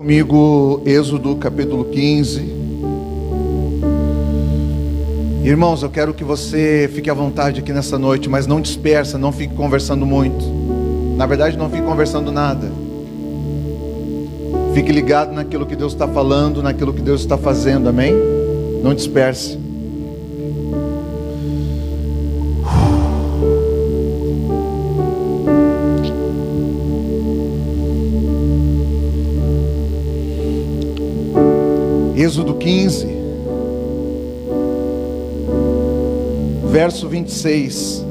comigo Êxodo capítulo 15. Irmãos, eu quero que você fique à vontade aqui nessa noite, mas não dispersa, não fique conversando muito. Na verdade, não fique conversando nada. Fique ligado naquilo que Deus está falando, naquilo que Deus está fazendo, amém? Não disperse. Êxodo 15, verso 26.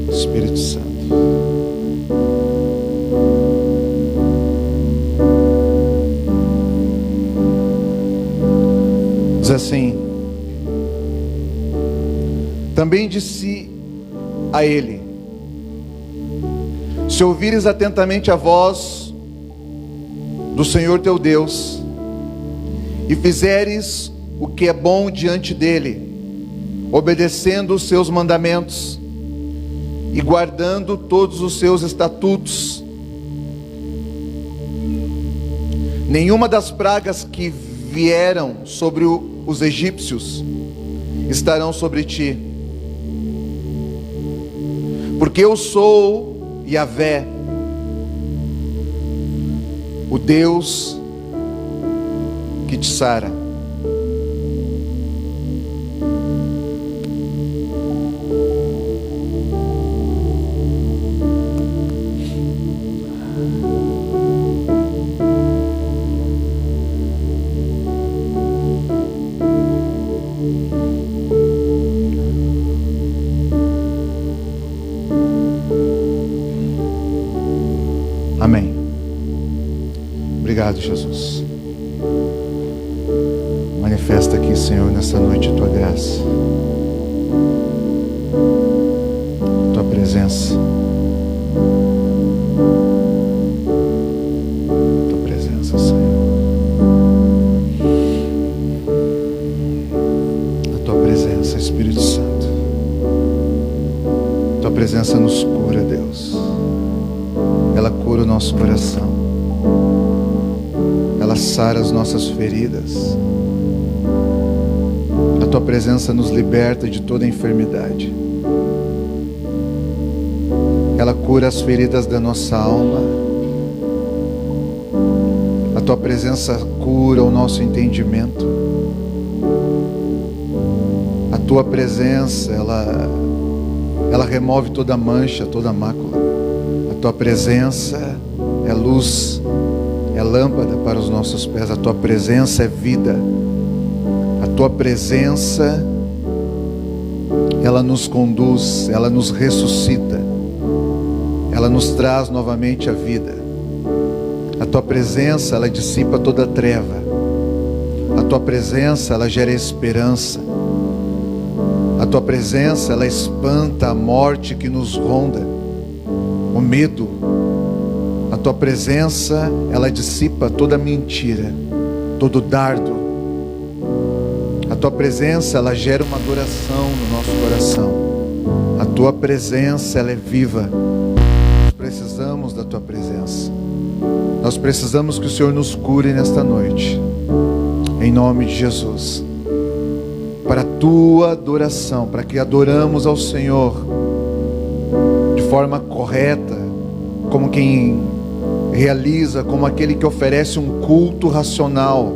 Espírito Santo. Diz assim: também disse a ele: se ouvires atentamente a voz do Senhor teu Deus, e fizeres o que é bom diante dele, obedecendo os seus mandamentos, e guardando todos os seus estatutos, nenhuma das pragas que vieram sobre os egípcios estarão sobre ti, porque eu sou Yahvé, o Deus que te sara. Amém. Obrigado, Jesus. Manifesta aqui, Senhor, nessa noite a tua graça, a tua presença, Senhor, a tua presença, Espírito Santo. A tua presença nos cura, Deus. Ela cura o nosso coração, ela sara as nossas feridas. A tua presença nos liberta de toda enfermidade. Ela cura as feridas da nossa alma. A tua presença cura o nosso entendimento. A tua presença, ela remove toda mancha, toda mácula. A tua presença é luz, é lâmpada para os nossos pés. A tua presença é vida. A tua presença, ela nos conduz, ela nos ressuscita, ela nos traz novamente a vida. A tua presença, ela dissipa toda treva. A tua presença, ela gera esperança. A tua presença, ela espanta a morte que nos ronda, o medo. A tua presença, ela dissipa toda mentira, todo dardo. A tua presença, ela gera uma adoração no nosso coração. A tua presença, ela é viva. Nós precisamos da tua presença. Nós precisamos que o Senhor nos cure nesta noite, em nome de Jesus, para a tua adoração, para que adoramos ao Senhor de forma correta, como quem realiza, como aquele que oferece um culto racional,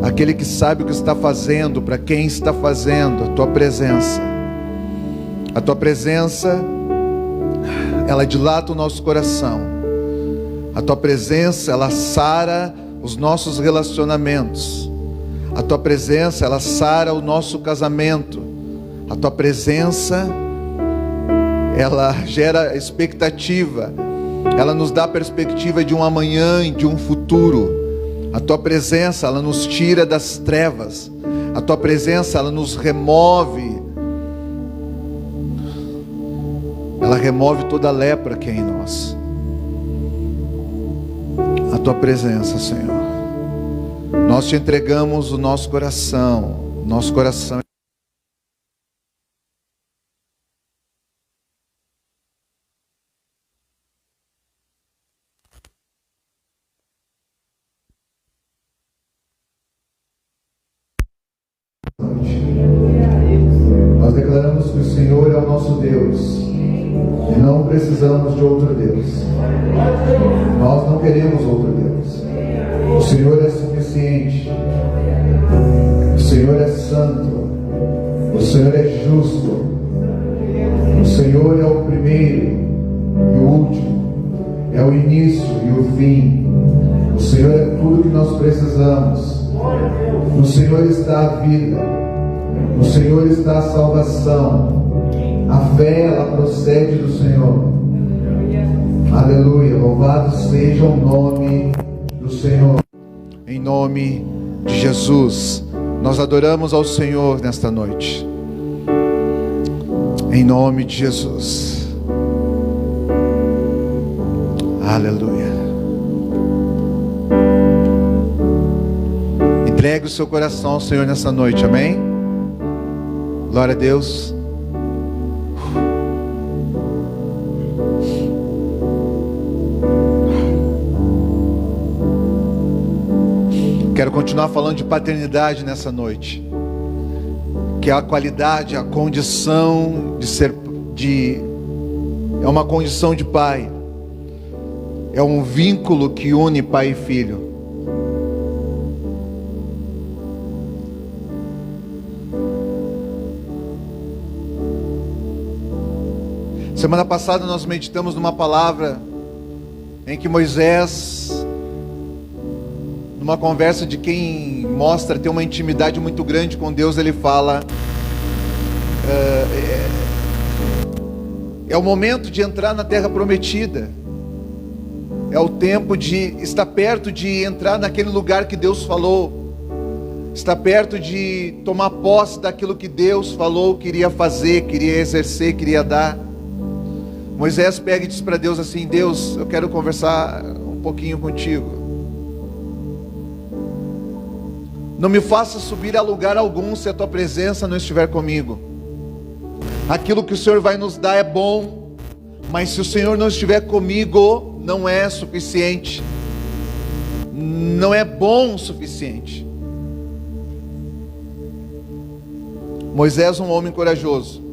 aquele que sabe o que está fazendo, para quem está fazendo. A tua presença, ela dilata o nosso coração. A tua presença, ela sara os nossos relacionamentos. A tua presença, ela sara o nosso casamento. A tua presença, ela gera expectativa. Ela nos dá a perspectiva de um amanhã e de um futuro. A tua presença, ela nos tira das trevas. A tua presença, ela nos remove. Ela remove toda a lepra que é em nós. A tua presença, Senhor. Nós te entregamos o nosso coração. Nosso coração Senhor é o nosso Deus e não precisamos de outro Deus. Nós não queremos outro Deus. O Senhor é suficiente. O Senhor é santo. O Senhor é justo. O Senhor é o primeiro e o último. É o início e o fim. O Senhor é tudo que nós precisamos. No Senhor está a vida. No Senhor está a salvação. A fé, ela procede do Senhor. Aleluia. Louvado seja o nome do Senhor. Em nome de Jesus, nós adoramos ao Senhor nesta noite. Em nome de Jesus. Aleluia. Entregue o seu coração ao Senhor nessa noite, amém? Glória a Deus. Quero continuar falando de paternidade nessa noite, que é a qualidade, a condição de ser, é uma condição de pai, é um vínculo que une pai e filho. Semana passada nós meditamos numa palavra em que Moisés, numa conversa de quem mostra ter uma intimidade muito grande com Deus, ele fala: é o momento de entrar na terra prometida, é o tempo de estar perto de entrar naquele lugar que Deus falou, está perto de tomar posse daquilo que Deus falou, queria fazer, queria exercer, queria dar. Moisés pega e diz para Deus assim: Deus, eu quero conversar um pouquinho contigo. Não me faça subir a lugar algum se a tua presença não estiver comigo. Aquilo que o Senhor vai nos dar é bom, mas se o Senhor não estiver comigo, não é suficiente. Não é bom o suficiente. Moisés, um homem corajoso.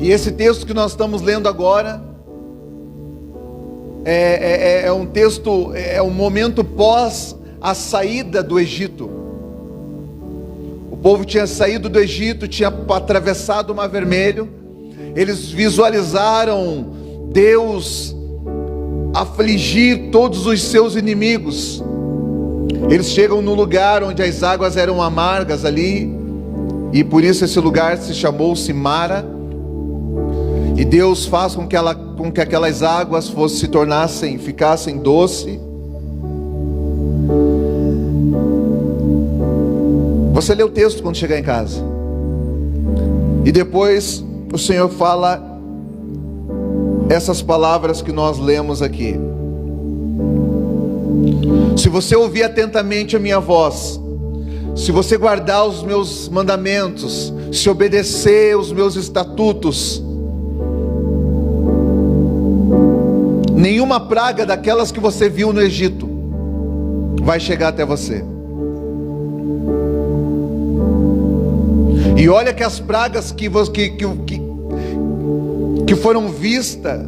E esse texto que nós estamos lendo agora é um texto, é um momento pós a saída do Egito. O povo tinha saído do Egito, tinha atravessado o Mar Vermelho. Eles visualizaram Deus afligir todos os seus inimigos. Eles chegam no lugar onde as águas eram amargas ali, e por isso esse lugar se chamou-se Mara. E Deus faz com que aquelas águas ficassem doce. Você lê o texto quando chegar em casa. E depois o Senhor fala essas palavras que nós lemos aqui: se você ouvir atentamente a minha voz, se você guardar os meus mandamentos, se obedecer os meus estatutos, nenhuma praga daquelas que você viu no Egito vai chegar até você. E olha que as pragas que foram vistas,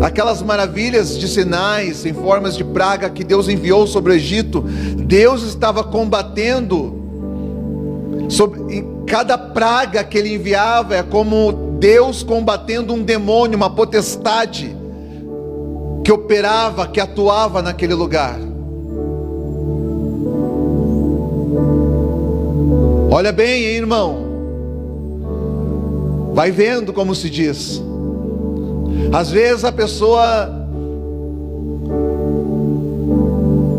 aquelas maravilhas de sinais em formas de praga que Deus enviou sobre o Egito, Deus estava combatendo em cada praga que Ele enviava. É como Deus combatendo um demônio, uma potestade que operava, que atuava naquele lugar. Olha bem, hein, irmão, vai vendo como se diz. Às vezes a pessoa,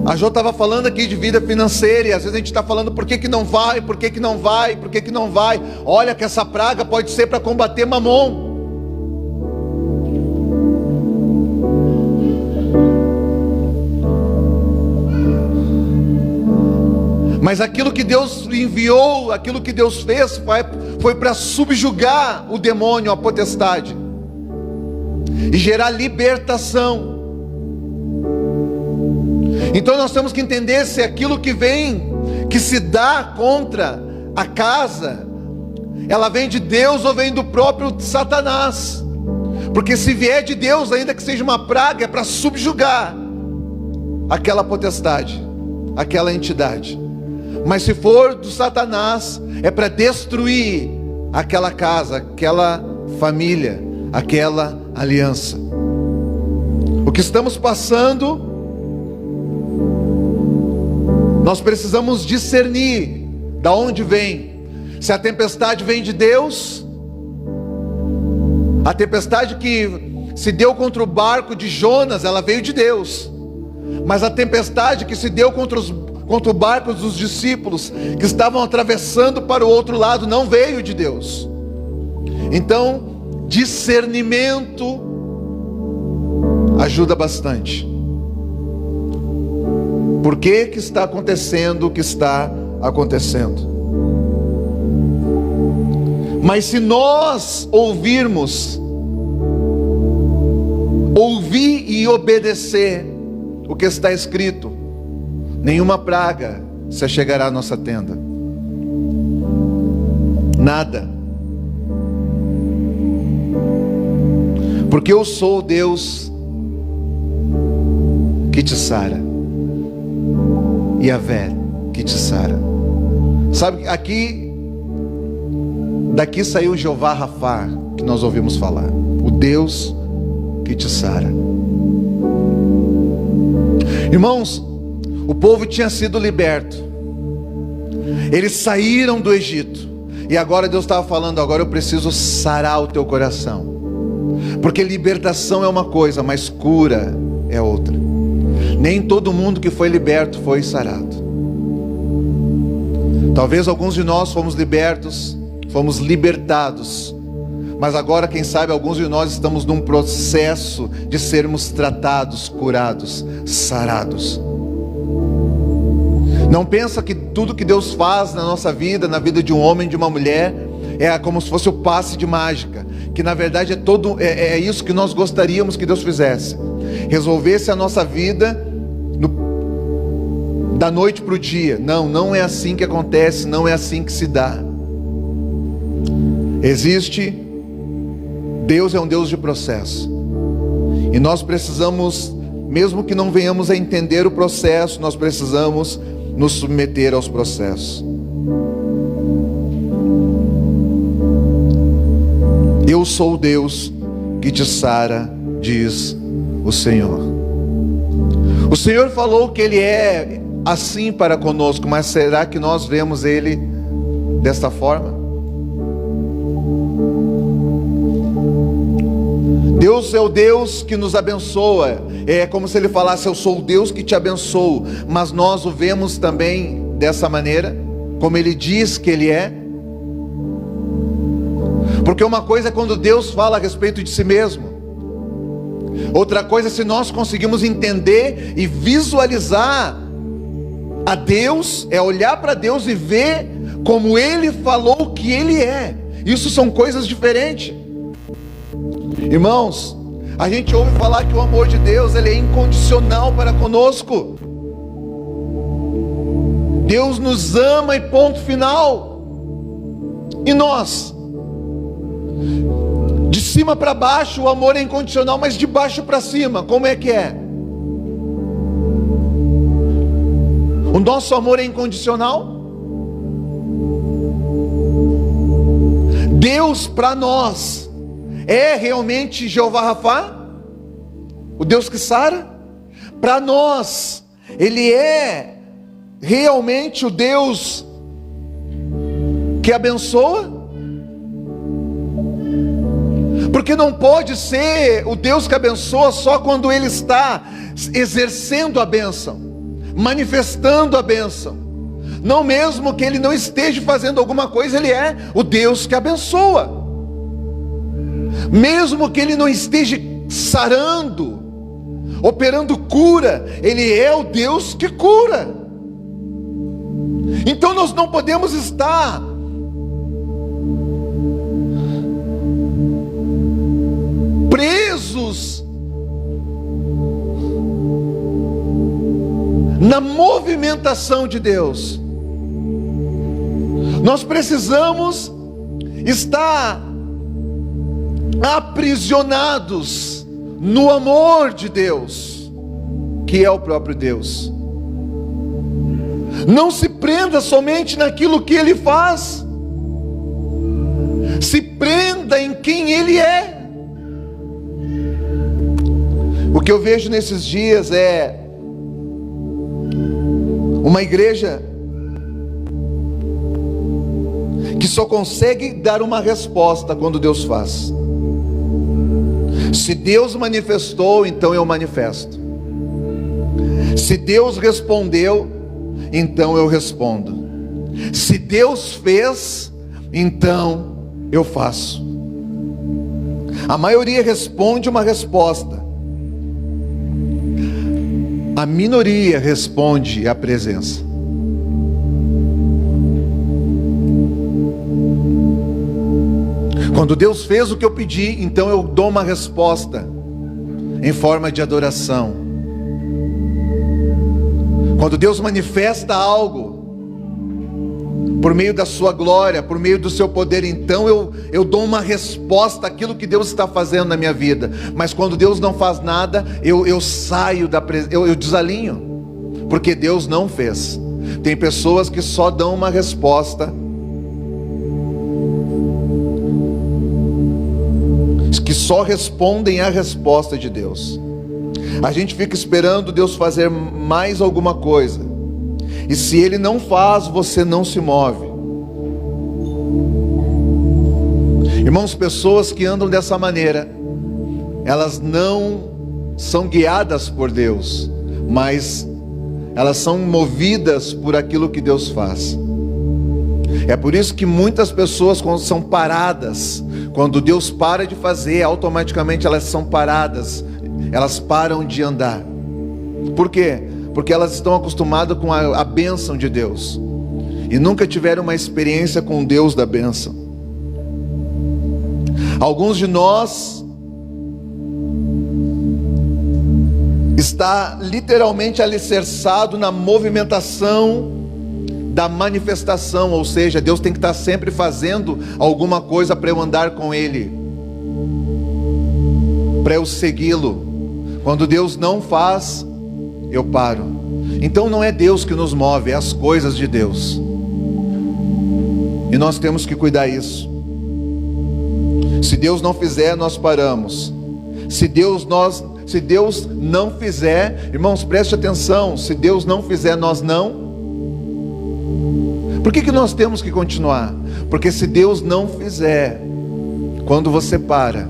a Jô estava falando aqui de vida financeira, e às vezes a gente está falando por que não vai, por que não vai, por que não vai. Olha que essa praga pode ser para combater Mamon. Mas aquilo que Deus enviou, aquilo que Deus fez, foi para subjugar o demônio, a potestade, e gerar libertação. Então nós temos que entender se aquilo que vem, que se dá contra a casa, ela vem de Deus ou vem do próprio Satanás. Porque se vier de Deus, ainda que seja uma praga, é para subjugar aquela potestade, aquela entidade. Mas se for do Satanás, é para destruir aquela casa, aquela família, aquela aliança. O que estamos passando, nós precisamos discernir da onde vem. Se a tempestade vem de Deus, a tempestade que se deu contra o barco de Jonas, ela veio de Deus. Mas a tempestade que se deu contra o barco dos discípulos, que estavam atravessando para o outro lado, não veio de Deus. Então, discernimento ajuda bastante. Por que que está acontecendo o que está acontecendo? Mas se nós ouvir e obedecer o que está escrito, nenhuma praga se chegará à nossa tenda. Nada. Porque eu sou o Deus que te sara. Yahvé que te sara. Sabe, daqui saiu Jeová Rafá, que nós ouvimos falar. O Deus que te sara. Irmãos, o povo tinha sido liberto. Eles saíram do Egito. E agora Deus estava falando, agora eu preciso sarar o teu coração. Porque libertação é uma coisa, mas cura é outra. Nem todo mundo que foi liberto foi sarado. Talvez alguns de nós fomos libertos, fomos libertados, mas agora, quem sabe, alguns de nós estamos num processo de sermos tratados, curados, sarados. Não pensa que tudo que Deus faz na nossa vida, na vida de um homem, de uma mulher, é como se fosse o passe de mágica, que na verdade é isso que nós gostaríamos que Deus fizesse, resolvesse a nossa vida da noite para o dia. Não é assim que acontece, não é assim que se dá. Deus é um Deus de processo, e nós precisamos, mesmo que não venhamos a entender o processo, nós precisamos nos submeter aos processos. Eu sou o Deus que te sara, diz o Senhor. O Senhor falou que Ele é assim para conosco, mas será que nós vemos Ele desta forma? Deus é o Deus que nos abençoa. É como se Ele falasse, eu sou o Deus que te abençoo. Mas nós o vemos também dessa maneira, como Ele diz que Ele é. Porque uma coisa é quando Deus fala a respeito de si mesmo, outra coisa é se nós conseguimos entender e visualizar a Deus, é olhar para Deus e ver como Ele falou que Ele é. Isso são coisas diferentes. Irmãos, a gente ouve falar que o amor de Deus, ele é incondicional para conosco. Deus nos ama e ponto final. E nós? De cima para baixo o amor é incondicional, mas de baixo para cima, como é que é? O nosso amor é incondicional? Deus para nós é realmente Jeová Rafá, o Deus que sara? Para nós, Ele é realmente o Deus que abençoa? Porque não pode ser o Deus que abençoa só quando Ele está exercendo a bênção, manifestando a bênção. Não, mesmo que Ele não esteja fazendo alguma coisa, Ele é o Deus que abençoa. Mesmo que Ele não esteja sarando, operando cura, Ele é o Deus que cura. Então nós não podemos estar presos na movimentação de Deus. Nós precisamos estar aprisionados no amor de Deus, que é o próprio Deus. Não se prenda somente naquilo que Ele faz, se prenda em quem Ele é. O que eu vejo nesses dias é uma igreja que só consegue dar uma resposta quando Deus faz. Se Deus manifestou, então eu manifesto. Se Deus respondeu, então eu respondo. Se Deus fez, então eu faço. A maioria responde uma resposta, a minoria responde à presença. Quando Deus fez o que eu pedi, então eu dou uma resposta em forma de adoração. Quando Deus manifesta algo por meio da sua glória, por meio do seu poder, então eu dou uma resposta àquilo que Deus está fazendo na minha vida. Mas quando Deus não faz nada, eu saio da presença, eu desalinho, porque Deus não fez. Tem pessoas que só dão uma resposta, que só respondem à resposta de Deus. A gente fica esperando Deus fazer mais alguma coisa, e se Ele não faz, você não se move. Irmãos, pessoas que andam dessa maneira, elas não são guiadas por Deus, mas elas são movidas por aquilo que Deus faz. É por isso que muitas pessoas, quando são paradas, quando Deus para de fazer, automaticamente elas são paradas, elas param de andar. Por quê? Porque elas estão acostumadas com a bênção de Deus, e nunca tiveram uma experiência com Deus da bênção. Alguns de nós está literalmente alicerçado na movimentação da manifestação, ou seja, Deus tem que estar sempre fazendo alguma coisa para eu andar com Ele, para eu segui-lo. Quando Deus não faz, eu paro. Então não é Deus que nos move, é as coisas de Deus, e nós temos que cuidar isso. Se Deus não fizer, nós paramos. Se Deus não fizer, irmãos, preste atenção, se Deus não fizer, nós não. Por que nós temos que continuar? Porque se Deus não fizer, quando você para,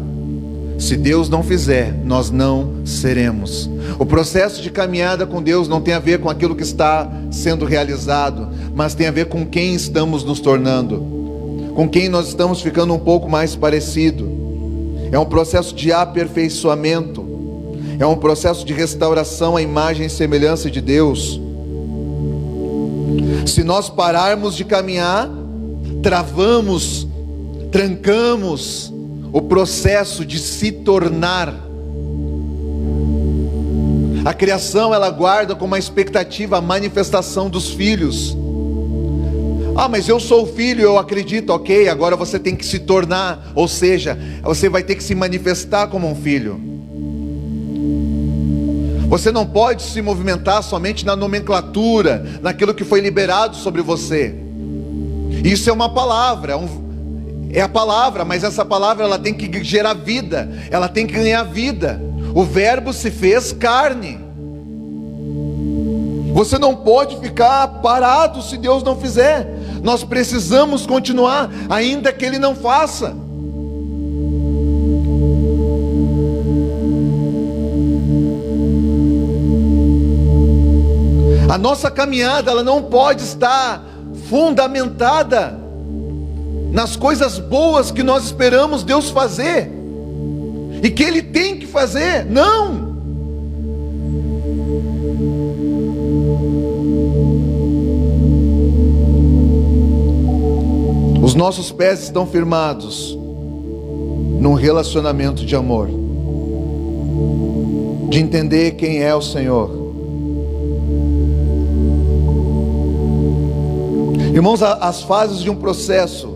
se Deus não fizer, nós não seremos. O processo de caminhada com Deus não tem a ver com aquilo que está sendo realizado, mas tem a ver com quem estamos nos tornando, com quem nós estamos ficando um pouco mais parecido. É um processo de aperfeiçoamento, é um processo de restauração à imagem e semelhança de Deus. Se nós pararmos de caminhar, travamos, trancamos o processo de se tornar. A criação, ela guarda com uma expectativa a manifestação dos filhos. Ah, mas eu sou o filho, eu acredito, ok, agora você tem que se tornar, ou seja, você vai ter que se manifestar como um filho. Você não pode se movimentar somente na nomenclatura, naquilo que foi liberado sobre você. Isso é uma palavra, é a palavra, mas essa palavra ela tem que gerar vida, ela tem que ganhar vida. O verbo se fez carne. Você não pode ficar parado se Deus não fizer. Nós precisamos continuar, ainda que Ele não faça. A nossa caminhada, ela não pode estar fundamentada nas coisas boas que nós esperamos Deus fazer e que Ele tem que fazer. Não! Os nossos pés estão firmados num relacionamento de amor, de entender quem é o Senhor. Irmãos, as fases de um processo,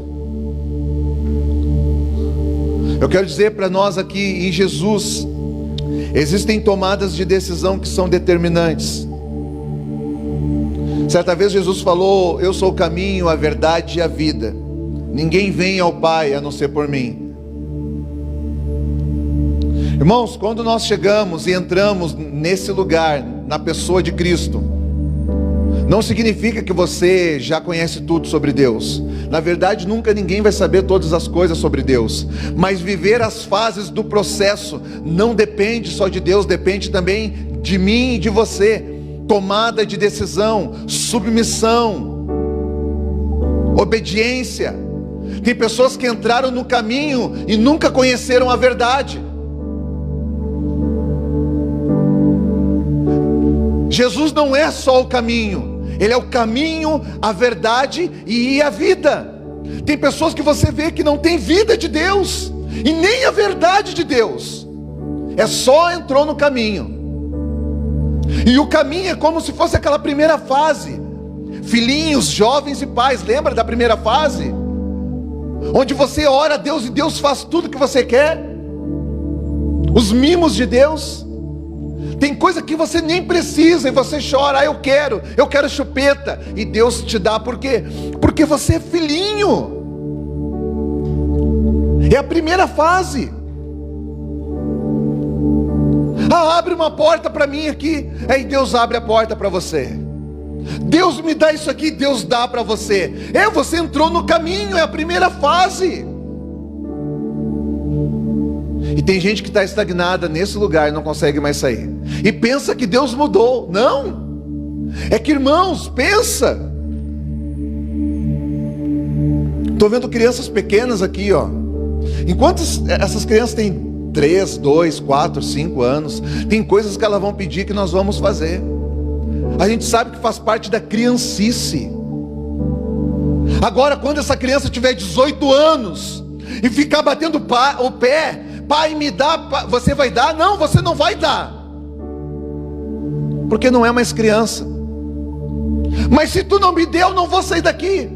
Eu quero dizer para nós aqui, em Jesus, existem tomadas de decisão que são determinantes. Certa vez Jesus falou: eu sou o caminho, a verdade e a vida. Ninguém vem ao Pai a não ser por mim. Irmãos, quando nós chegamos e entramos nesse lugar, na pessoa de Cristo, não significa que você já conhece tudo sobre Deus. Na verdade, nunca ninguém vai saber todas as coisas sobre Deus. Mas viver as fases do processo não depende só de Deus, depende também de mim e de você. Tomada de decisão, submissão, obediência. Tem pessoas que entraram no caminho e nunca conheceram a verdade. Jesus não é só o caminho, Ele é o caminho, a verdade e a vida. Tem pessoas que você vê que não tem vida de Deus, e nem a verdade de Deus. É só entrou no caminho. E o caminho é como se fosse aquela primeira fase. Filhinhos, jovens e pais, lembra da primeira fase? Onde você ora a Deus e Deus faz tudo que você quer. Os mimos de Deus. Tem coisa que você nem precisa e você chora: eu quero chupeta. E Deus te dá, por quê? Porque você é filhinho. É a primeira fase. Abre uma porta para mim aqui. Aí Deus abre a porta para você. Deus me dá isso aqui, Deus dá para você. Você entrou no caminho, é a primeira fase. E tem gente que está estagnada nesse lugar e não consegue mais sair. E pensa que Deus mudou. Não. É que, irmãos, pensa. Estou vendo crianças pequenas aqui, ó. Enquanto essas crianças têm 3, 2, 4, 5 anos, tem coisas que elas vão pedir que nós vamos fazer. A gente sabe que faz parte da criancice. Agora, quando essa criança tiver 18 anos e ficar batendo o pé: pai, me dá, você vai dar? Não, você não vai dar, porque não é mais criança. Mas se tu não me der, eu não vou sair daqui.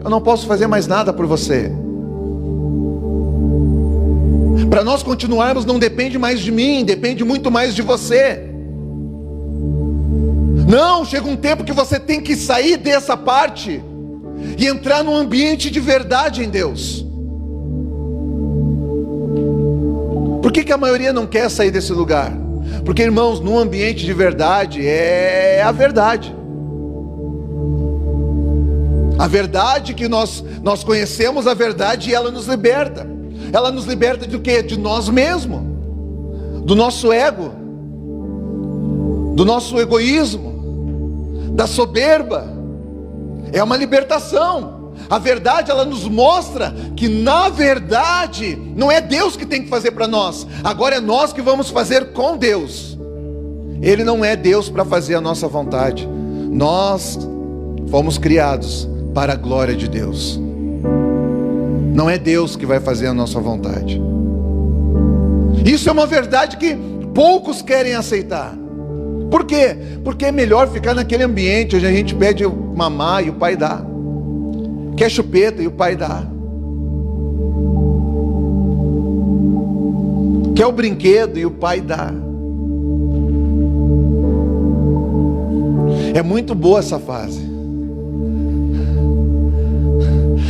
Eu não posso fazer mais nada por você. Para nós continuarmos, não depende mais de mim, depende muito mais de você. Não, chega um tempo que você tem que sair dessa parte e entrar num ambiente de verdade em Deus. Por que a maioria não quer sair desse lugar? Porque, irmãos, num ambiente de verdade é a verdade. A verdade que nós conhecemos a verdade, e ela nos liberta. Ela nos liberta de quê? De nós mesmos, do nosso ego, do nosso egoísmo, da soberba. É uma libertação. A verdade, ela nos mostra que, na verdade, não é Deus que tem que fazer para nós. Agora é nós que vamos fazer com Deus. Ele não é Deus para fazer a nossa vontade. Nós fomos criados para a glória de Deus. Não é Deus que vai fazer a nossa vontade. Isso é uma verdade que poucos querem aceitar. Por quê? Porque é melhor ficar naquele ambiente onde a gente pede mamar e o pai dá. Quer chupeta e o pai dá. Quer o brinquedo e o pai dá. É muito boa essa fase.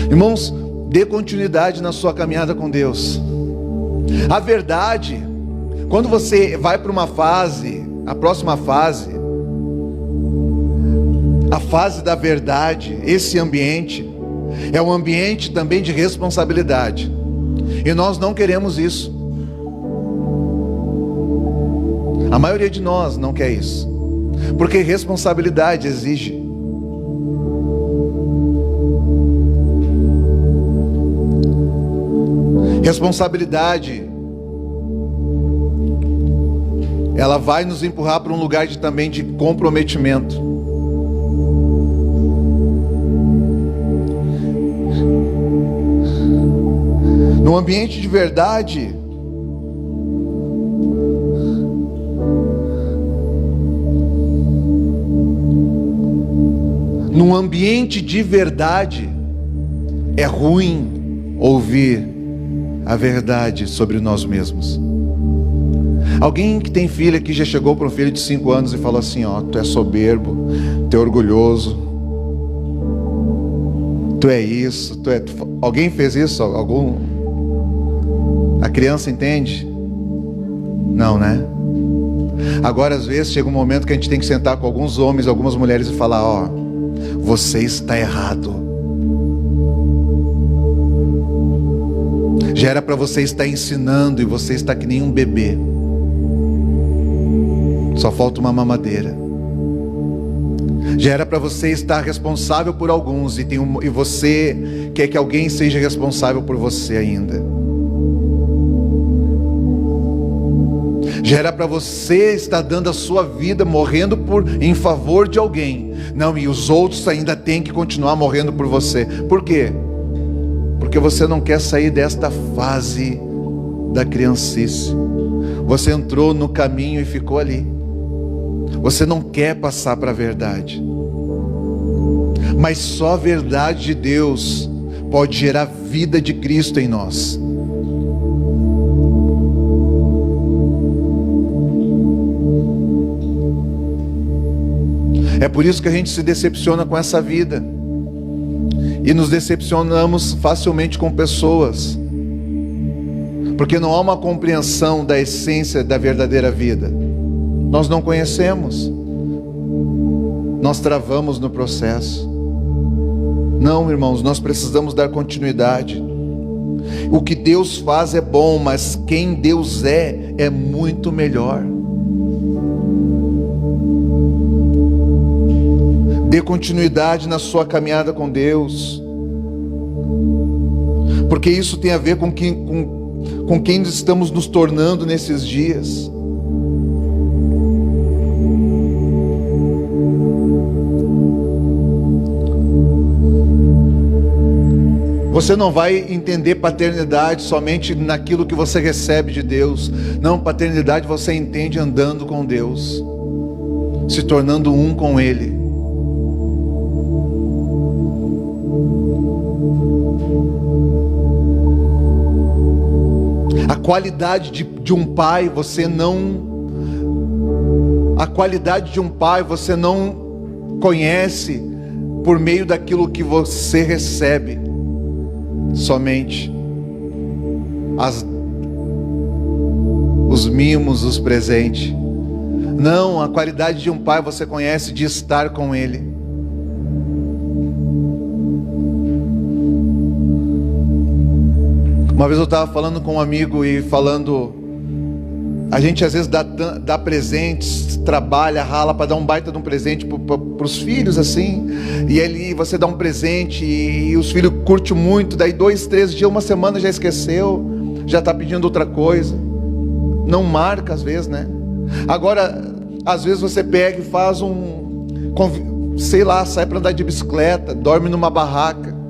Irmãos, dê continuidade na sua caminhada com Deus. A verdade, quando você vai para uma fase, a próxima fase, a fase da verdade, esse ambiente é um ambiente também de responsabilidade. E nós não queremos isso. A maioria de nós não quer isso, porque responsabilidade exige. Responsabilidade, ela vai nos empurrar para um lugar também de comprometimento. No ambiente de verdade, num ambiente de verdade, é ruim ouvir a verdade sobre nós mesmos. Alguém que tem filho aqui já chegou para um filho de 5 anos e falou assim: ó, tu é soberbo, tu é orgulhoso, tu é isso, Alguém fez isso? A criança entende? Não, né? Agora às vezes chega um momento que a gente tem que sentar com alguns homens, algumas mulheres e falar: ó, você está errado. Já era para você estar ensinando e você está que nem um bebê. Só falta uma mamadeira. Já era para você estar responsável por alguns e você quer que alguém seja responsável por você ainda. Já era para você estar dando a sua vida, morrendo em favor de alguém. Não, e os outros ainda têm que continuar morrendo por você. Por quê? Porque você não quer sair desta fase da criancice. Você entrou no caminho e ficou ali. Você não quer passar para a verdade. Mas só a verdade de Deus pode gerar vida de Cristo em nós. É por isso que a gente se decepciona com essa vida. E nos decepcionamos facilmente com pessoas. Porque não há uma compreensão da essência da verdadeira vida. Nós não conhecemos. Nós travamos no processo. Não, irmãos, nós precisamos dar continuidade. O que Deus faz é bom, mas quem Deus é muito melhor. Dê continuidade na sua caminhada com Deus, porque isso tem a ver com quem estamos nos tornando nesses dias. Você não vai entender paternidade somente naquilo que você recebe de Deus. Não, paternidade você entende andando com Deus, se tornando um com Ele. A qualidade de um pai você não conhece por meio daquilo que você recebe somente. Os mimos, os presentes. Não, a qualidade de um pai você conhece de estar com Ele. Uma vez eu estava falando com um amigo e a gente às vezes dá presentes, trabalha, rala para dar um baita de um presente para os filhos assim, e aí você dá um presente e os filhos curtem muito, daí 2, 3 dias, uma semana já esqueceu, já está pedindo outra coisa, não marca às vezes, né? Agora, às vezes você pega e faz sai para andar de bicicleta, dorme numa barraca.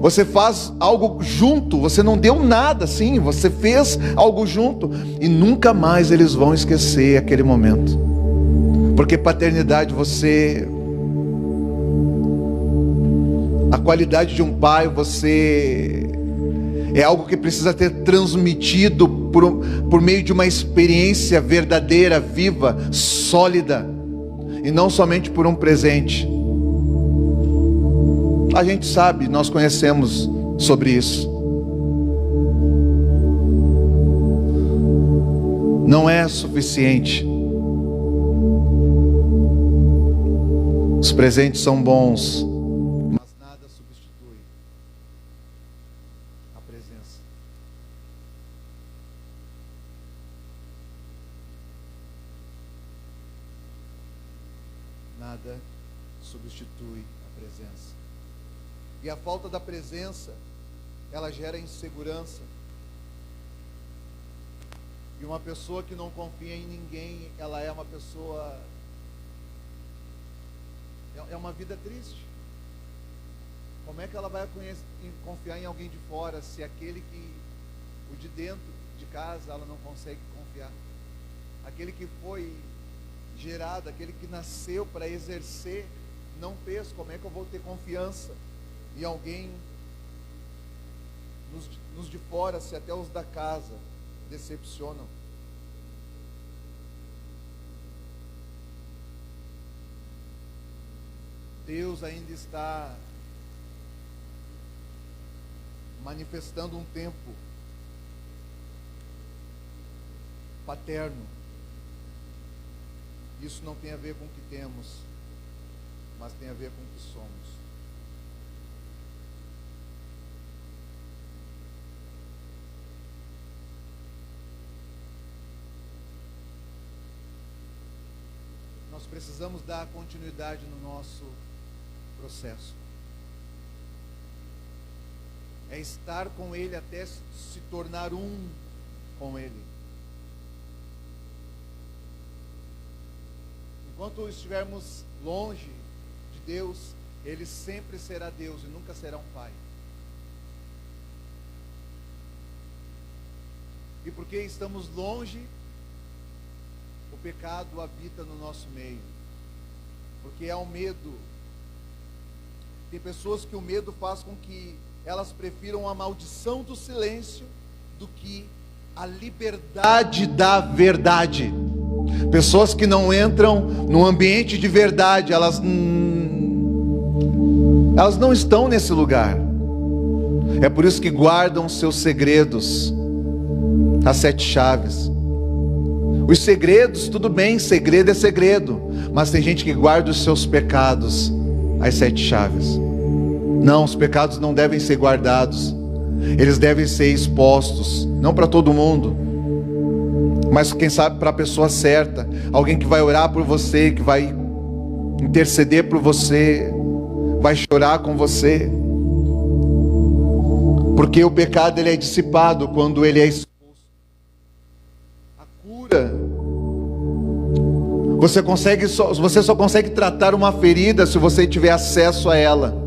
Você faz algo junto, você não deu nada assim, você fez algo junto, e nunca mais eles vão esquecer aquele momento. Porque paternidade a qualidade de um pai, é algo que precisa ter transmitido por meio de uma experiência verdadeira, viva, sólida, e não somente por um presente. A gente sabe, nós conhecemos sobre isso. Não é suficiente. Os presentes são bons, mas nada substitui a presença. Nada substitui a presença. E a falta da presença, ela gera insegurança. E uma pessoa que não confia em ninguém, ela é uma pessoa... É uma vida triste. Como é que ela vai confiar em alguém de fora, se o de dentro de casa, ela não consegue confiar? Aquele que foi gerado, aquele que nasceu para exercer, não fez. Como é que eu vou ter confiança em alguém nos de fora, se até os da casa decepcionam. Deus ainda está manifestando um tempo paterno. Isso não tem a ver com o que temos, mas tem a ver com o que somos. Nós precisamos dar continuidade no nosso processo. É estar com Ele até se tornar um com Ele. Enquanto estivermos longe de Deus, Ele sempre será Deus e nunca será um Pai. E porque estamos longe, o pecado habita no nosso meio. Porque há o medo. Tem pessoas que o medo faz com que elas prefiram a maldição do silêncio do que a liberdade da verdade. Pessoas que não entram num ambiente de verdade, elas não estão nesse lugar. É por isso que guardam seus segredos, as 7 chaves. Os segredos, tudo bem, segredo é segredo, mas tem gente que guarda os seus pecados, as 7 chaves. Não, os pecados não devem ser guardados, eles devem ser expostos, não para todo mundo, mas quem sabe para a pessoa certa, alguém que vai orar por você, que vai interceder por você, vai chorar com você, porque o pecado ele é dissipado quando ele é exposto. A cura, você só consegue tratar uma ferida se você tiver acesso a ela.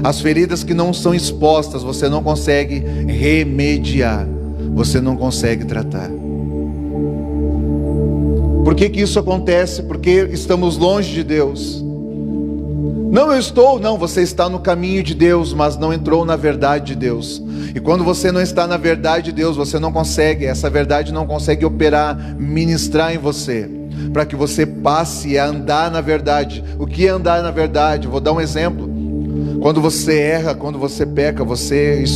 As feridas que não são expostas, você não consegue remediar, você não consegue tratar. Por que isso acontece? Porque estamos longe de Deus. Não, você está no caminho de Deus, mas não entrou na verdade de Deus. E quando você não está na verdade de Deus, você não consegue, essa verdade não consegue operar, ministrar em você, para que você passe a andar na verdade. O que é andar na verdade? Vou dar um exemplo. Quando você erra, quando você peca, você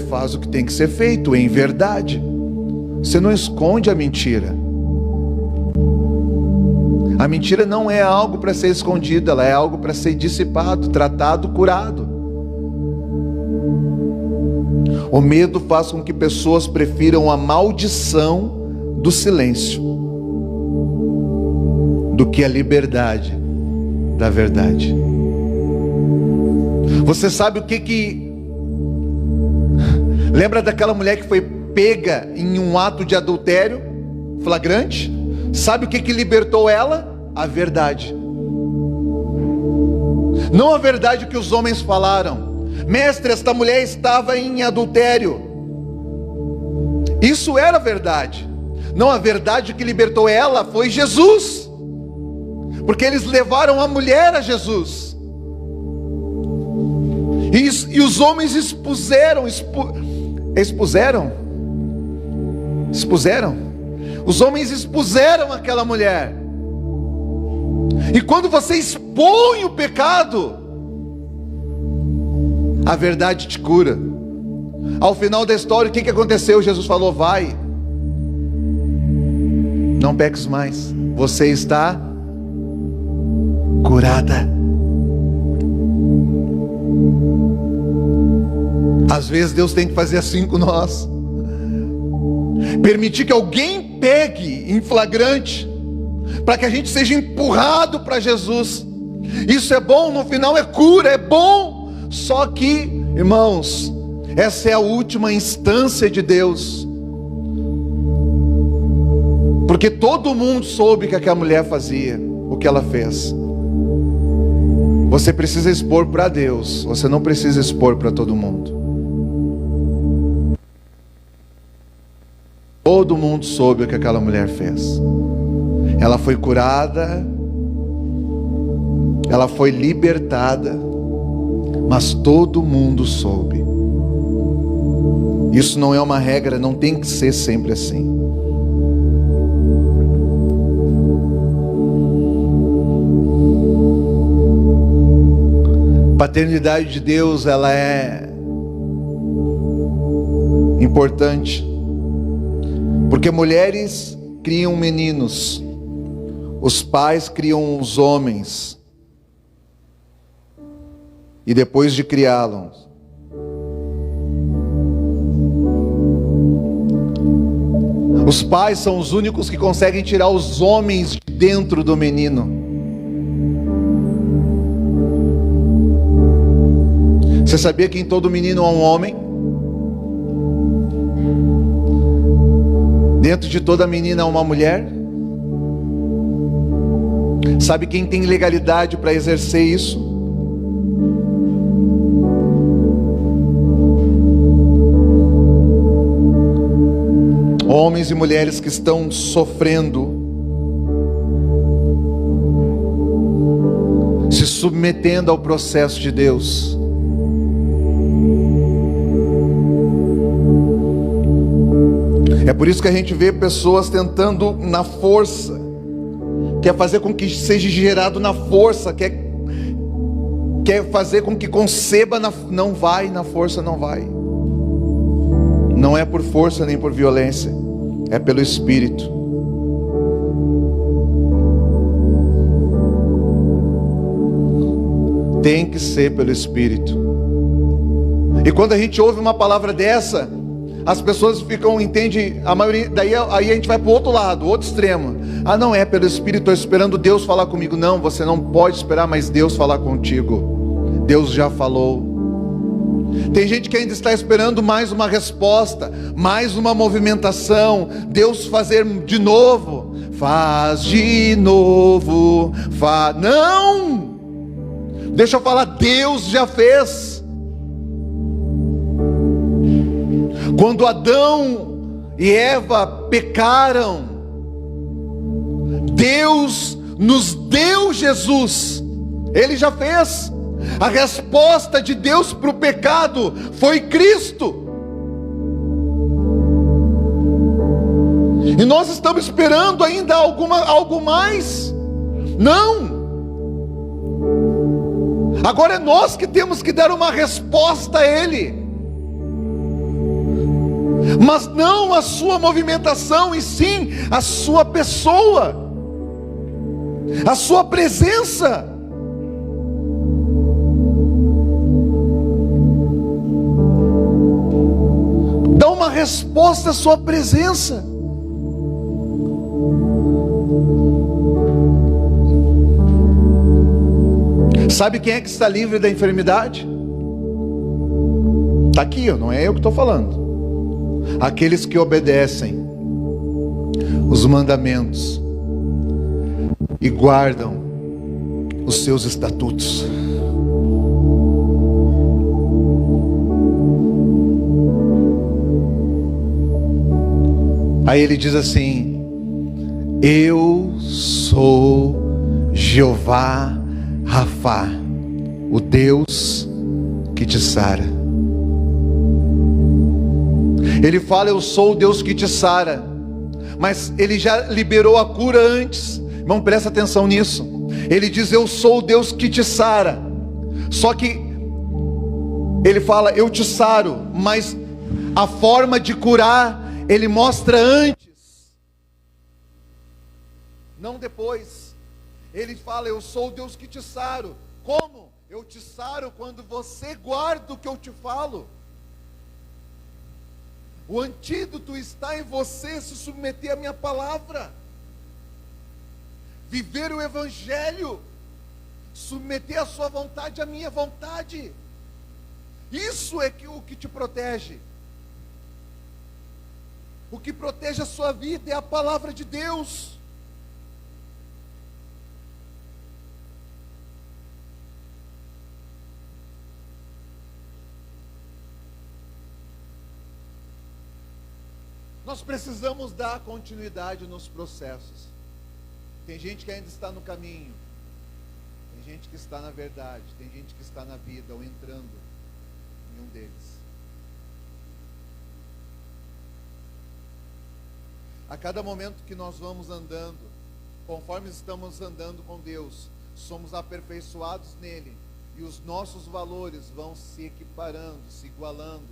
faz o que tem que ser feito em verdade. Você não esconde a mentira. A mentira não é algo para ser escondido, ela é algo para ser dissipado, tratado, curado. O medo faz com que pessoas prefiram a maldição do silêncio do que a liberdade da verdade. Você sabe o que lembra daquela mulher que foi pega em um ato de adultério flagrante? Sabe o que libertou ela? A verdade. Não a verdade que os homens falaram. Mestre, esta mulher estava em adultério. Isso era verdade. Não, a verdade que libertou ela foi Jesus. Porque eles levaram a mulher a Jesus. E os homens expuseram. Os homens expuseram aquela mulher. E quando você expõe o pecado, a verdade te cura. Ao final da história, o que aconteceu? Jesus falou: vai, não peques mais, você está curada. Às vezes Deus tem que fazer assim com nós, permitir que alguém pegue em flagrante, para que a gente seja empurrado para Jesus. Isso é bom, no final é cura, é bom. Só que, irmãos, essa é a última instância de Deus, porque todo mundo soube que aquela mulher fazia o que ela fez. Você precisa expor para Deus, você não precisa expor para todo mundo. Todo mundo soube o que aquela mulher fez. Ela foi curada, ela foi libertada, mas todo mundo soube. Isso não é uma regra, não tem que ser sempre assim. A paternidade de Deus, ela é importante, porque mulheres criam meninos, os pais criam os homens, e depois de criá-los, os pais são os únicos que conseguem tirar os homens de dentro do menino. Você sabia que em todo menino há um homem? Dentro de toda menina há uma mulher? Sabe quem tem legalidade para exercer isso? Homens e mulheres que estão sofrendo, se submetendo ao processo de Deus. É por isso que a gente vê pessoas tentando na força, quer fazer com que seja gerado na força, quer fazer com que conceba, não vai, na força não vai. Não é por força nem por violência, é pelo Espírito. Tem que ser pelo Espírito. E quando a gente ouve uma palavra dessa, as pessoas entendem, a maioria, aí a gente vai para o outro lado, outro extremo. Ah, não é pelo Espírito, estou esperando Deus falar comigo. Não, você não pode esperar mais Deus falar contigo. Deus já falou. Tem gente que ainda está esperando mais uma resposta, mais uma movimentação, Deus fazer de novo. Faz de novo, não! Deixa eu falar, Deus já fez. Quando Adão e Eva pecaram, Deus nos deu Jesus. Ele já fez. A resposta de Deus para o pecado foi Cristo. E nós estamos esperando ainda algo mais? Não. Agora é nós que temos que dar uma resposta a Ele. Mas não a sua movimentação, e sim a sua pessoa, a sua presença. Dá uma resposta à sua presença. Sabe quem é que está livre da enfermidade? Está aqui, não é eu que estou falando. Aqueles que obedecem os mandamentos e guardam os seus estatutos. Aí ele diz assim: eu sou Jeová Rafá, o Deus que te sara. Ele fala, eu sou o Deus que te sara, mas ele já liberou a cura antes. Irmão, presta atenção nisso. Ele diz, eu sou o Deus que te sara. Só que ele fala, eu te saro, mas a forma de curar ele mostra antes, não depois. Ele fala, eu sou o Deus que te saro. Como? Eu te saro quando você guarda o que eu te falo. O antídoto está em você se submeter à minha palavra, viver o Evangelho, submeter a sua vontade à minha vontade. Isso é o que te protege. O que protege a sua vida é a palavra de Deus. Nós precisamos dar continuidade nos processos. Tem gente que ainda está no caminho. Tem gente que está na verdade, tem gente que está na vida ou entrando em um deles. A cada momento que nós vamos andando, conforme estamos andando com Deus, somos aperfeiçoados nele, e os nossos valores vão se equiparando, se igualando,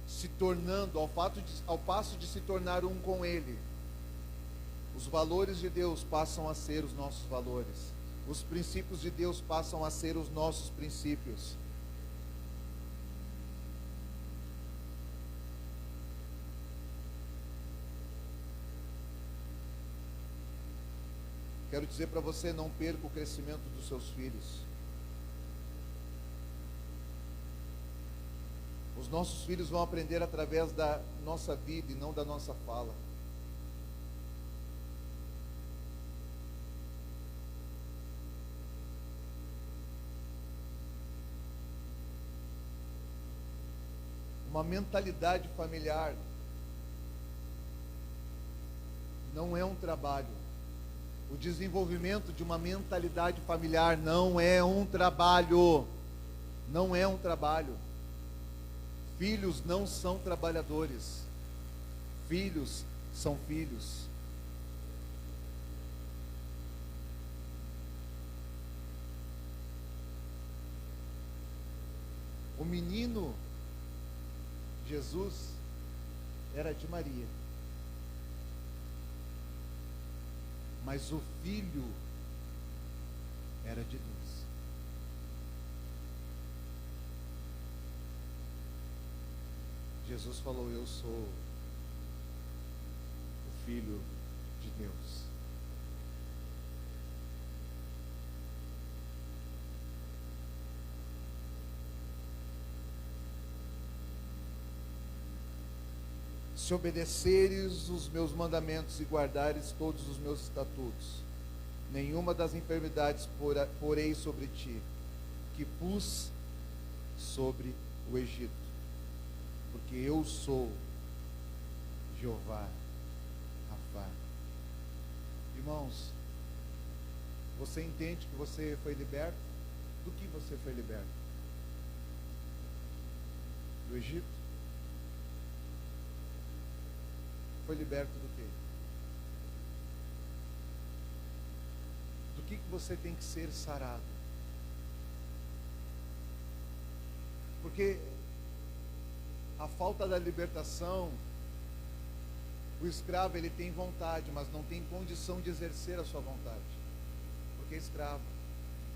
se tornando, ao passo de se tornar um com ele. Os valores de Deus passam a ser os nossos valores. Os princípios de Deus passam a ser os nossos princípios. Quero dizer para você, não perca o crescimento dos seus filhos. Os nossos filhos vão aprender através da nossa vida e não da nossa fala. Uma mentalidade familiar não é um trabalho. O desenvolvimento de uma mentalidade familiar não é um trabalho. Não é um trabalho. Filhos não são trabalhadores. Filhos são filhos. O menino Jesus era de Maria, mas o filho era de Deus. Jesus falou: eu sou o filho de Deus. Se obedeceres os meus mandamentos e guardares todos os meus estatutos, nenhuma das enfermidades porei sobre ti, que pus sobre o Egito, porque eu sou Jeová Rafá. Irmãos, você entende que você foi liberto? Do que você foi liberto? Do Egito? Foi liberto do quê? Do que você tem que ser sarado? Porque a falta da libertação, o escravo ele tem vontade, mas não tem condição de exercer a sua vontade, porque é escravo,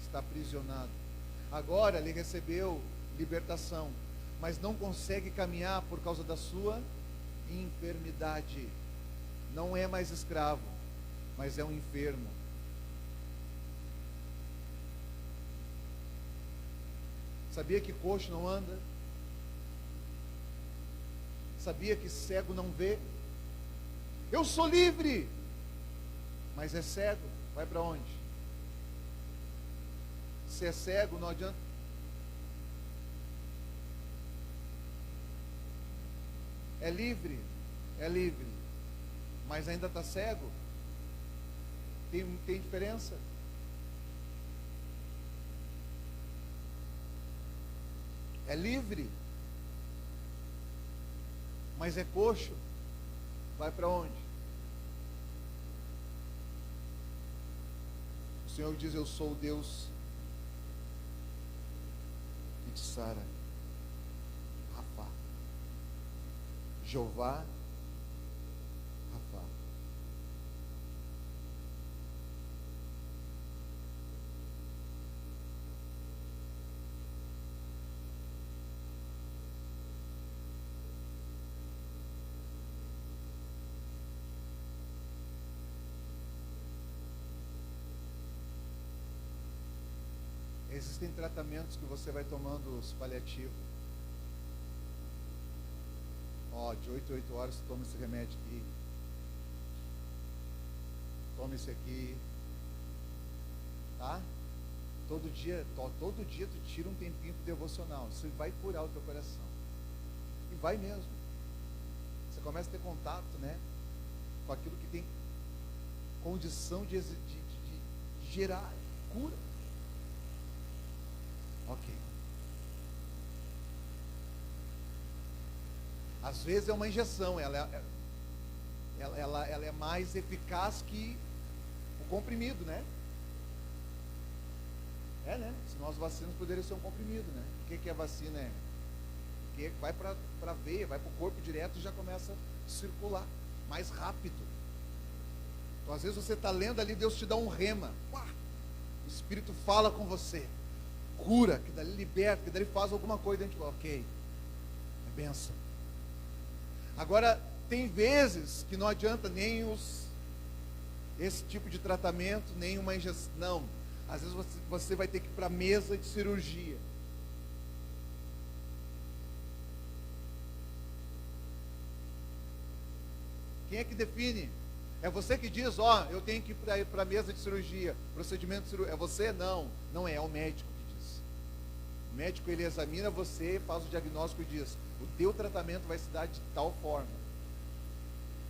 está aprisionado. Agora ele recebeu libertação, mas não consegue caminhar por causa da sua enfermidade. Não é mais escravo, mas é um enfermo. Sabia que coxo não anda? Sabia que cego não vê? Eu sou livre, mas é cego. Vai para onde? Se é cego, não adianta. É livre, mas ainda está cego. Tem diferença? É livre, mas é coxo. Vai para onde? O Senhor diz: eu sou o Deus que te sara. Rafá. Jeová Rafá. Existem tratamentos que você vai tomando os paliativos. De 8 a 8 horas, toma esse remédio aqui. Toma esse aqui. Tá? Todo dia tu tira um tempinho pro devocional. Isso vai curar o teu coração. E vai mesmo. Você começa a ter contato, né, com aquilo que tem condição de gerar cura. Ok. Às vezes é uma injeção, ela é mais eficaz que o comprimido, né? É, né? Senão as vacinas poderiam ser um comprimido, né? O que é vacina? Porque vai para a veia, vai para o corpo direto e já começa a circular mais rápido. Então, às vezes você está lendo ali, Deus te dá um rema. Uá, o Espírito fala com você. Cura, que dali liberta, que dali faz alguma coisa dentro de você. Ok, é bênção. Agora, tem vezes que não adianta nem esse tipo de tratamento, nem uma injeção. Não. Às vezes você vai ter que ir para a mesa de cirurgia. Quem é que define? É você que diz, eu tenho que ir para a mesa de cirurgia, procedimento de cirurgia. É você? Não, não é o médico que diz. O médico, ele examina você, faz o diagnóstico e diz, o teu tratamento vai se dar de tal forma.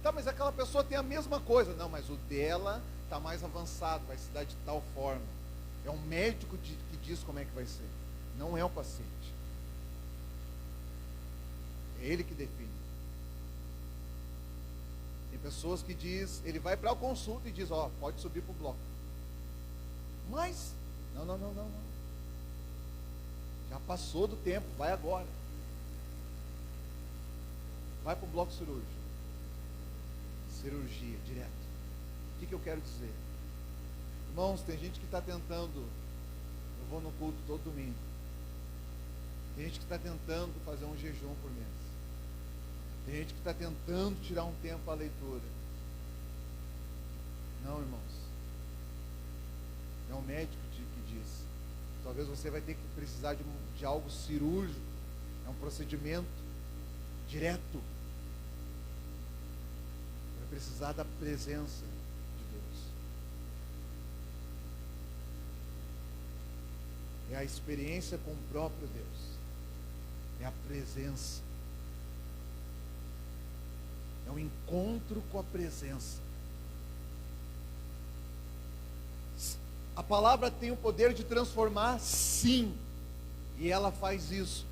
Tá, mas aquela pessoa tem a mesma coisa. Não, mas o dela está mais avançado, vai se dar de tal forma. É um médico que diz como é que vai ser. Não é o paciente. É ele que define. Tem pessoas que diz, ele vai para a consulta e diz, pode subir para o bloco. Mas, não. Já passou do tempo, vai agora. Vai para o bloco cirúrgico. Cirurgia, direto. O que eu quero dizer? Irmãos, tem gente que está tentando, eu vou no culto todo domingo. Tem gente que está tentando fazer um jejum por mês. Tem gente que está tentando tirar um tempo para a leitura. Não, irmãos. É um médico que diz. Talvez você vai ter que precisar de algo cirúrgico. É um procedimento direto. Vai precisar da presença de Deus. É a experiência com o próprio Deus. É a presença. É um encontro com a presença. A palavra tem o poder de transformar, sim. E ela faz isso.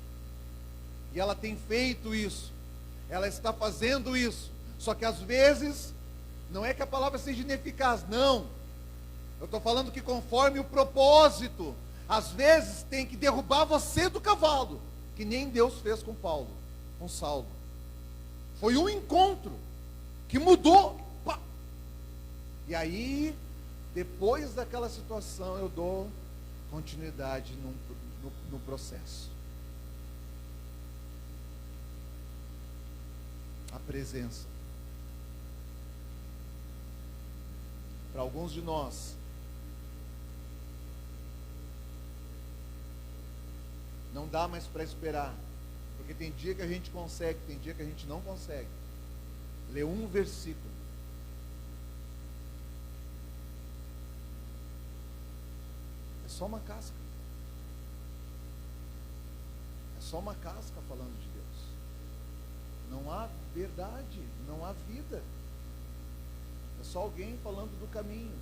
E ela tem feito isso. Ela está fazendo isso. Só que às vezes, não é que a palavra seja ineficaz, não. Eu estou falando que conforme o propósito, às vezes tem que derrubar você do cavalo. Que nem Deus fez com Paulo, com Saulo. Foi um encontro que mudou. Pá. E aí, depois daquela situação, eu dou continuidade no processo. A presença. Para alguns de nós, não dá mais para esperar. Porque tem dia que a gente consegue, tem dia que a gente não consegue. Ler um versículo. É só uma casca. É só uma casca falando de Deus. Não há verdade, não há vida. É só alguém falando do caminho.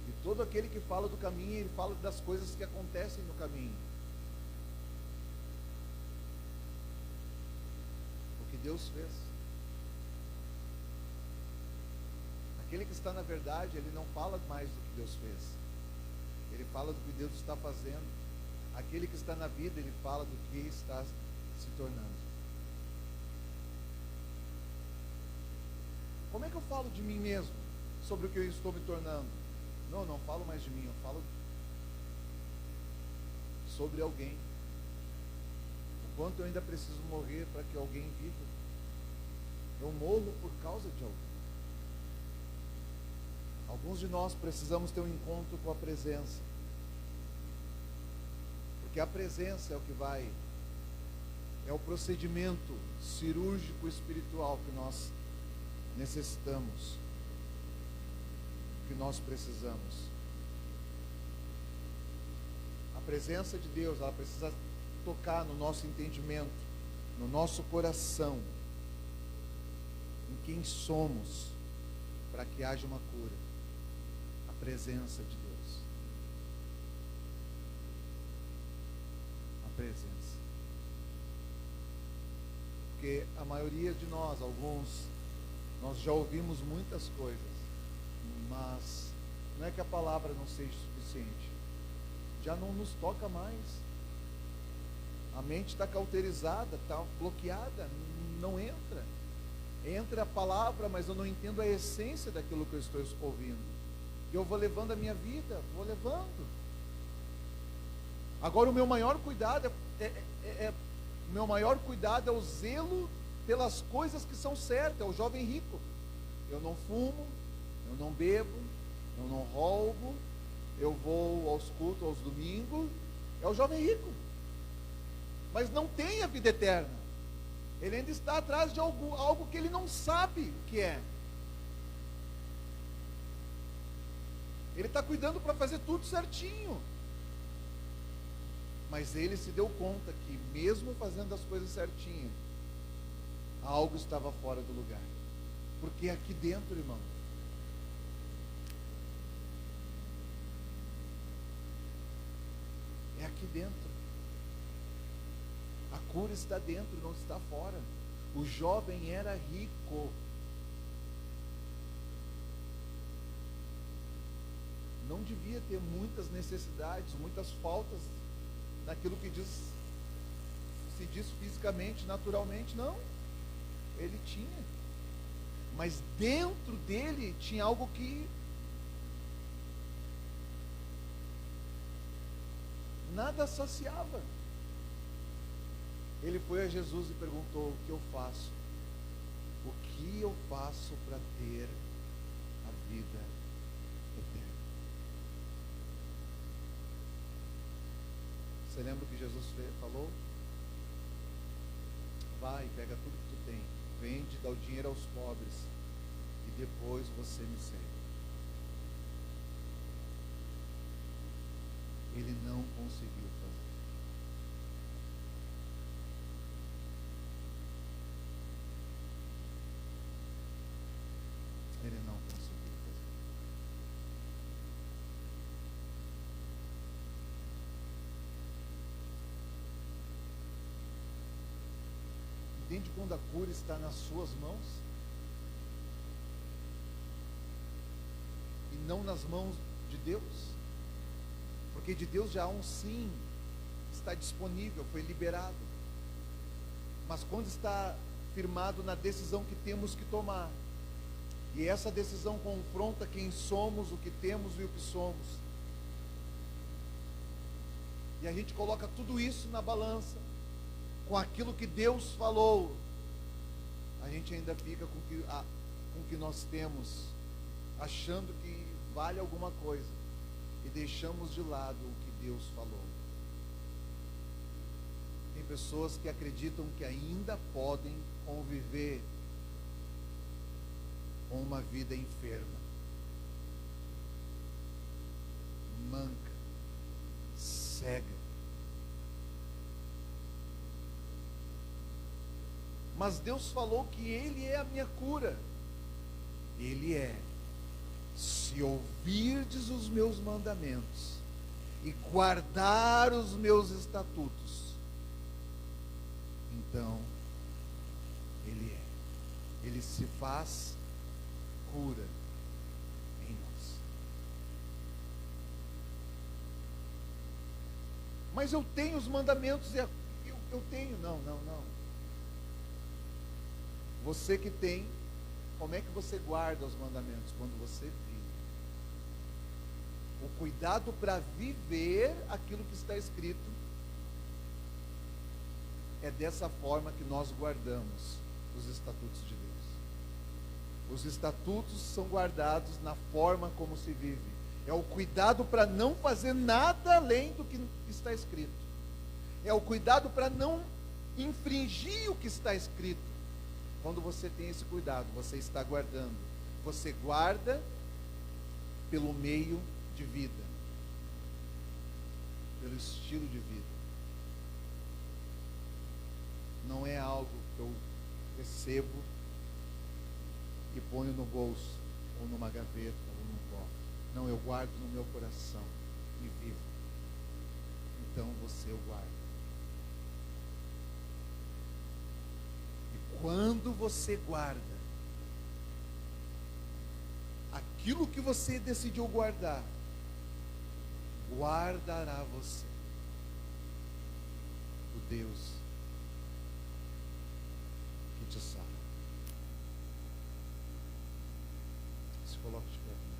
E todo aquele que fala do caminho, ele fala das coisas que acontecem no caminho. Deus fez. Aquele que está na verdade, ele não fala mais do que Deus fez. Ele fala do que Deus está fazendo. Aquele que está na vida, ele fala do que está se tornando. Como é que eu falo de mim mesmo? Sobre o que eu estou me tornando? Não falo mais de mim, eu falo sobre alguém. O quanto eu ainda preciso morrer para que alguém viva. Eu morro por causa de alguém. Alguns de nós precisamos ter um encontro com a presença. Porque a presença é o que vai, é o procedimento cirúrgico espiritual que nós necessitamos, que nós precisamos. A presença de Deus, ela precisa tocar no nosso entendimento, no nosso coração, em quem somos, para que haja uma cura. A A presença de Deus. A presença. Porque a maioria de nós, nós já ouvimos muitas coisas, mas não é que a palavra não seja suficiente, já não nos toca mais. A mente está cauterizada, está bloqueada, não entra. Entra a palavra, mas eu não entendo a essência daquilo que eu estou ouvindo. E eu vou levando a minha vida, vou levando. Agora o meu maior cuidado o meu maior cuidado é o zelo pelas coisas que são certas. É o jovem rico. Eu não fumo, eu não bebo, eu não roubo, eu vou aos cultos aos domingos. É o jovem rico. Mas não tem a vida eterna. Ele ainda está atrás de algo que ele não sabe o que é. Ele está cuidando para fazer tudo certinho. Mas ele se deu conta que mesmo fazendo as coisas certinho, algo estava fora do lugar. Porque aqui dentro, irmão, é aqui dentro. A cura está dentro, não está fora. O jovem era rico. Não devia ter muitas necessidades, muitas faltas naquilo que se diz fisicamente, naturalmente, não. Ele tinha. Mas dentro dele tinha algo que nada saciava. Ele foi a Jesus e perguntou: o que eu faço? O que eu faço para ter a vida eterna? Você lembra o que Jesus falou? Vai, pega tudo que tu tem, vende, dá o dinheiro aos pobres, e depois você me segue. Ele não conseguiu fazer. Ele não conseguiu fazer. Entende quando a cura está nas suas mãos? E não nas mãos de Deus? Porque de Deus já há um sim, está disponível, foi liberado. Mas quando está firmado na decisão que temos que tomar, e essa decisão confronta quem somos, o que temos e o que somos, e a gente coloca tudo isso na balança, com aquilo que Deus falou, a gente ainda fica com o que nós temos, achando que vale alguma coisa, e deixamos de lado o que Deus falou. Tem pessoas que acreditam que ainda podem conviver com uma vida enferma, manca, cega. Mas Deus falou que Ele é a minha cura. Ele é. Se ouvirdes os meus mandamentos e guardar os meus estatutos, então Ele é. Ele se faz cura em nós. Mas eu tenho os mandamentos e eu tenho. Não. Você que tem, como é que você guarda os mandamentos? Quando você vive. O cuidado para viver aquilo que está escrito é dessa forma que nós guardamos os estatutos de Deus. Os estatutos são guardados na forma como se vive. É o cuidado para não fazer nada além do que está escrito. É o cuidado para não infringir o que está escrito. Quando você tem esse cuidado, você está guardando. Você guarda pelo meio de vida, pelo estilo de vida. Não é algo que eu recebo e ponho no bolso, ou numa gaveta, ou num cofre. Não, eu guardo no meu coração e vivo. Então você o guarda. E quando você guarda aquilo que você decidiu guardar, guardará você o Deus que te sara. Se coloque de pé.